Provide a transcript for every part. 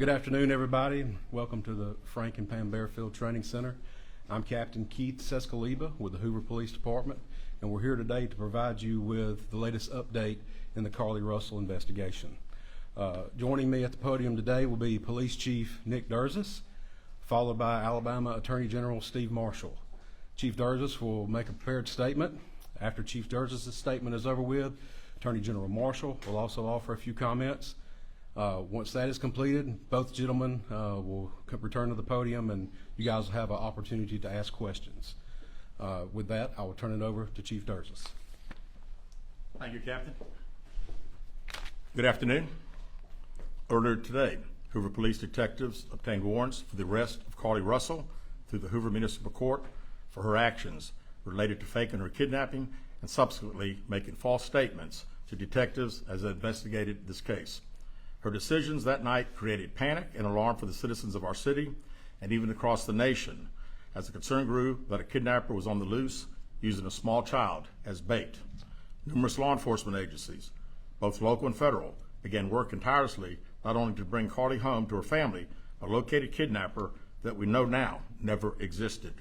Good afternoon, everybody. Welcome to the Frank and Pam Bearfield Training Center. I'm Captain Keith Sescaliba with the Hoover Police Department, and we're here today to provide you with the latest update in the Carlee Russell investigation. Joining me at the podium today will be Police Chief Nick Durzis, followed by Alabama Attorney General Steve Marshall. Chief Durzis will make a prepared statement. After Chief Durzis' statement is over with, Attorney General Marshall will also offer a few comments. Once that is completed, both gentlemen will return to the podium and you guys will have an opportunity to ask questions. With that, I will turn it over to Chief Durzis. Thank you, Captain. Good afternoon. Earlier today, Hoover Police detectives obtained warrants for the arrest of Carlee Russell through the Hoover Municipal Court for her actions related to faking her kidnapping and subsequently making false statements to detectives as they investigated this case. Her decisions that night created panic and alarm for the citizens of our city and even across the nation as the concern grew that a kidnapper was on the loose using a small child as bait. Numerous law enforcement agencies, both local and federal, began working tirelessly not only to bring Carlee home to her family, but locate a kidnapper that we know now never existed.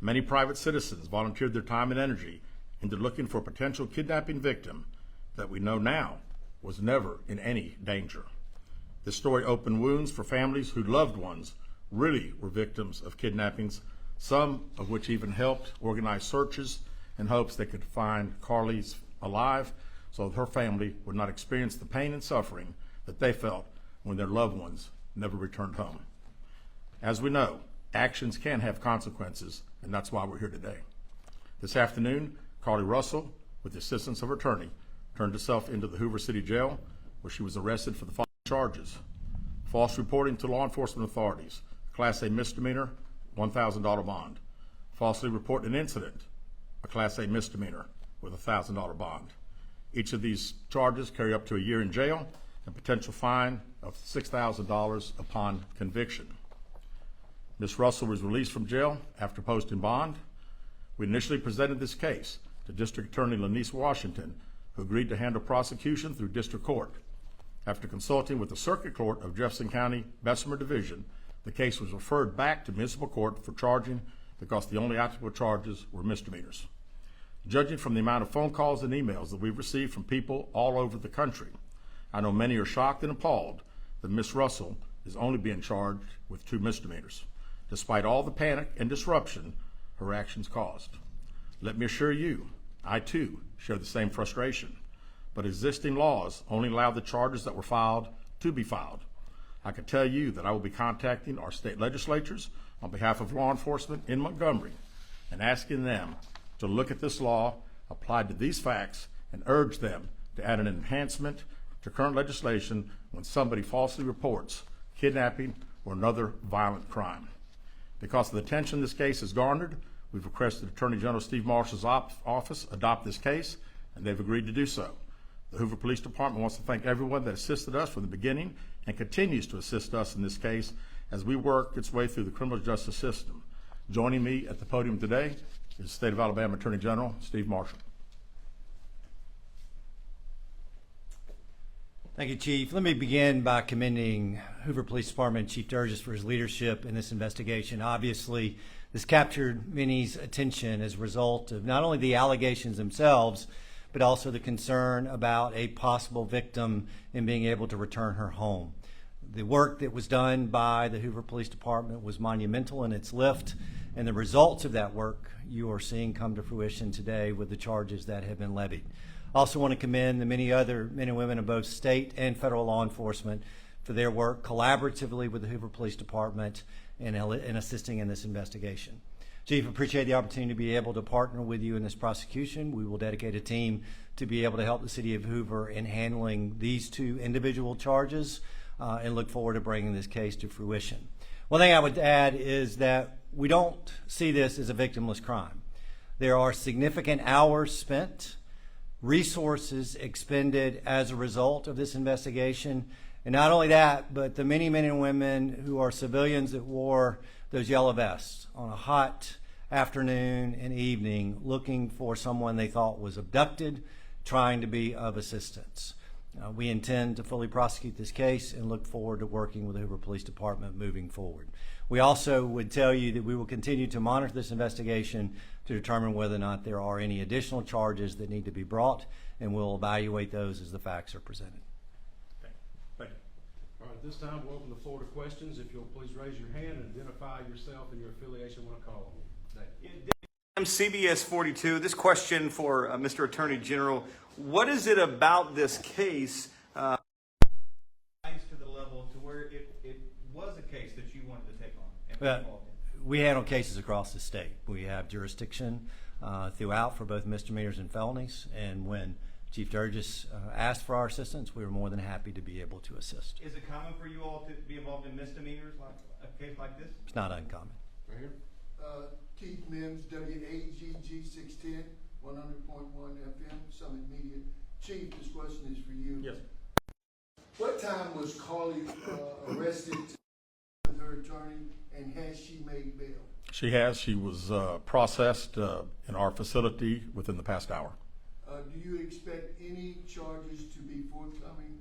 Many private citizens volunteered their time and energy into looking for a potential kidnapping victim that we know now was never in any danger. This story opened wounds for families whose loved ones really were victims of kidnappings, some of which even helped organize searches in hopes they could find Carlee's alive so that her family would not experience the pain and suffering that they felt when their loved ones never returned home. As we know, actions can have consequences, and that's why we're here today. This afternoon, Carlee Russell, with the assistance of her attorney, turned herself into the Hoover City Jail, where she was arrested for the following charges: false reporting to law enforcement authorities, Class A misdemeanor, $1,000 bond; falsely reporting an incident, a Class A misdemeanor with a $1,000 bond. Each of these charges carry up to a year in jail and potential fine of $6,000 upon conviction. Ms. Russell was released from jail after posting bond. We initially presented this case to District Attorney Lanice Washington, who agreed to handle prosecution through district court. After consulting with the Circuit Court of Jefferson County Bessemer Division, the case was referred back to municipal court for charging because the only applicable charges were misdemeanors. Judging from the amount of phone calls and emails that we've received from people all over the country, I know many are shocked and appalled that Ms. Russell is only being charged with 2 misdemeanors, despite all the panic and disruption her actions caused. Let me assure you, I too share the same frustration, but existing laws only allow the charges that were filed to be filed. I can tell you that I will be contacting our state legislatures on behalf of law enforcement in Montgomery and asking them to look at this law applied to these facts and urge them to add an enhancement to current legislation when somebody falsely reports kidnapping or another violent crime. Because of the attention this case has garnered, we've requested Attorney General Steve Marshall's office adopt this case, and they've agreed to do so. The Hoover Police Department wants to thank everyone that assisted us from the beginning and continues to assist us in this case as we work its way through the criminal justice system. Joining me at the podium today is State of Alabama Attorney General Steve Marshall. Thank you, Chief. Let me begin by commending Hoover Police Department Chief Durzis for his leadership in this investigation. Obviously, this captured many's attention as a result of not only the allegations themselves, but also the concern about a possible victim in being able to return her home. The work that was done by the Hoover Police Department was monumental in its lift, and the results of that work you are seeing come to fruition today with the charges that have been levied. I also want to commend the many other men and women of both state and federal law enforcement for their work collaboratively with the Hoover Police Department in assisting in this investigation. Chief, appreciate the opportunity to be able to partner with you in this prosecution. We will dedicate a team to be able to help the city of Hoover in handling these 2 individual charges and look forward to bringing this case to fruition. One thing I would add is that we don't see this as a victimless crime. There are significant hours spent, resources expended as a result of this investigation, and not only that, but the many men and women who are civilians that wore those yellow vests on a hot afternoon and evening looking for someone they thought was abducted, trying to be of assistance. We intend to fully prosecute this case and look forward to working with the Hoover Police Department moving forward. We also would tell you that we will continue to monitor this investigation to determine whether or not there are any additional charges that need to be brought, and we'll evaluate those as the facts are presented. Thank you. All right, at this time, we'll open the floor to questions. If you'll please raise your hand and identify yourself and your affiliation when I call on you. Dave. I'm CBS 42. This question for Mr. Attorney General. What is it about this case to the level to where it was a case that you wanted to take on and be involved in? We handle cases across the state. We have jurisdiction throughout for both misdemeanors and felonies, and when Chief Durgis asked for our assistance, we were more than happy to be able to assist. Is it common for you all to be involved in misdemeanors like a case like this? It's not uncommon. Right here. Keith Mims, WAGG 610, 100.1 FM, Summit Media. Chief, this question is for you. Yes. What time was Carlee arrested with her attorney, and has she made bail? She has. She was processed in our facility within the past hour. Do you expect any charges to be forthcoming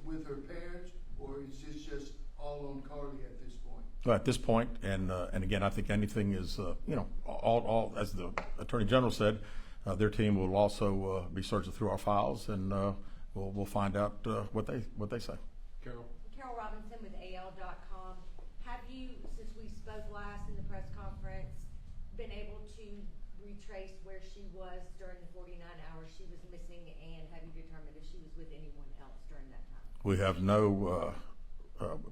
with her parents, or is this just all on Carlee at this point? At this point, and again, I think anything is, all as the Attorney General said, their team will also be searching through our files, and we'll find out what they say. Carol. Carol Robinson with AL.com. Have you, since we spoke last in the press conference, been able to retrace where she was during the 49 hours she was missing, and have you determined if she was with anyone else during that time? We have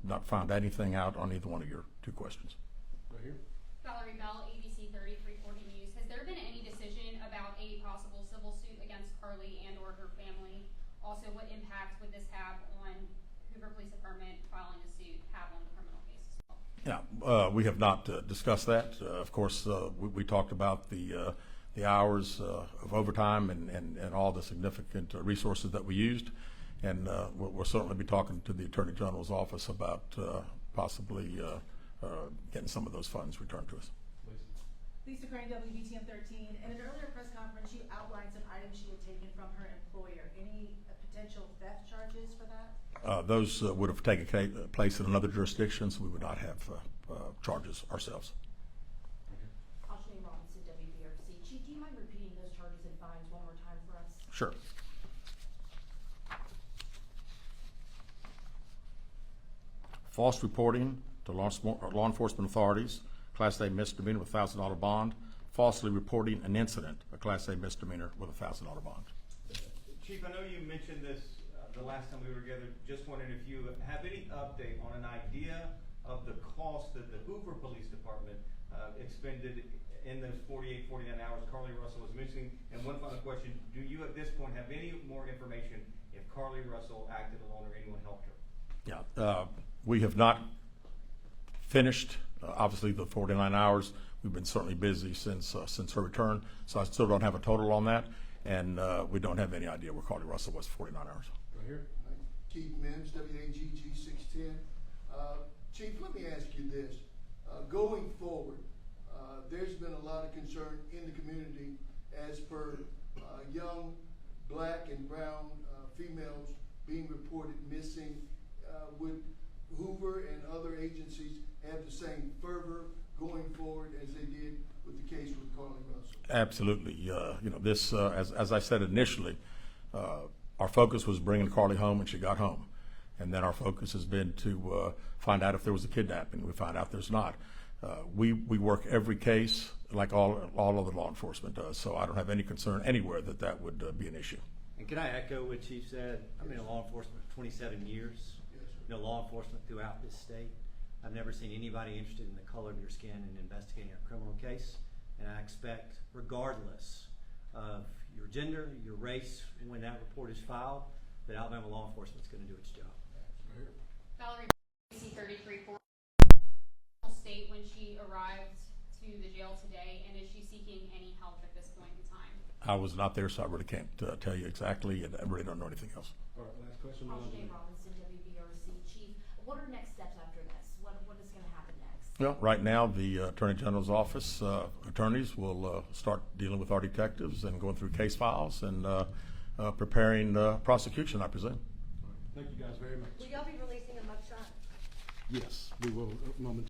not found anything out on either one of your two questions. Right here. Valerie Bell, ABC 3340 News. Has there been any decision about a possible civil suit against Carlee and or her family? Also, what impact would this have on Hoover Police Department filing a suit have on the criminal case as well? Yeah, we have not discussed that. Of course, we talked about the hours of overtime and all the significant resources that we used. And we'll certainly be talking to the Attorney General's office about possibly getting some of those funds returned to us. Lisa Crane, WBTN 13. In an earlier press conference, you outlined some items she had taken from her employer. Any potential theft charges for that? Those would have taken place in another jurisdiction, so we would not have charges ourselves. Ashlee Robinson, WBRC. Chief, do you mind repeating those charges and fines one more time for us? Sure. False reporting to law enforcement authorities, Class A misdemeanor with $1,000 bond. Falsely reporting an incident, a Class A misdemeanor with a $1,000 bond. Chief, I know you mentioned this the last time we were together. Just wondering if you have any update on an idea of the cost that the Hoover Police Department expended in those 48, 49 hours Carlee Russell was missing. And one final question, do you at this point have any more information if Carlee Russell acted alone or anyone helped her? Yeah, we have not finished, obviously, the 49 hours. We've been certainly busy since her return, so I still don't have a total on that, and we don't have any idea where Carlee Russell was for 49 hours. Right here. Keith Mims, WAGG 610. Chief, let me ask you this. Going forward, there's been a lot of concern in the community as per young black and brown females being reported missing. Would Hoover and other agencies have the same fervor going forward as they did with the case with Carlee Russell? Absolutely. This, as I said initially, our focus was bringing Carlee home, and she got home. And then our focus has been to find out if there was a kidnapping. We found out there's not. We work every case like all other law enforcement does, so I don't have any concern anywhere that would be an issue. And can I echo what Chief said? I've been in law enforcement for 27 years. Law enforcement throughout this state. I've never seen anybody interested in the color of your skin in investigating a criminal case. And I expect, regardless of your gender, your race, when that report is filed, that Alabama law enforcement is going to do its job. Valerie Bell, ABC 3340 state when she arrived to the jail today, and is she seeking any help at this point in time? I was not there, so I really can't tell you exactly, and I really don't know anything else. All right, last question. Ashlee Robinson, WBRC. Chief, what are next steps after this? What is going to happen next? Well, right now, the Attorney General's office attorneys will start dealing with our detectives and going through case files and preparing prosecution, I presume. Thank you guys very much. Will y'all be releasing a mugshot? Yes, we will momentarily.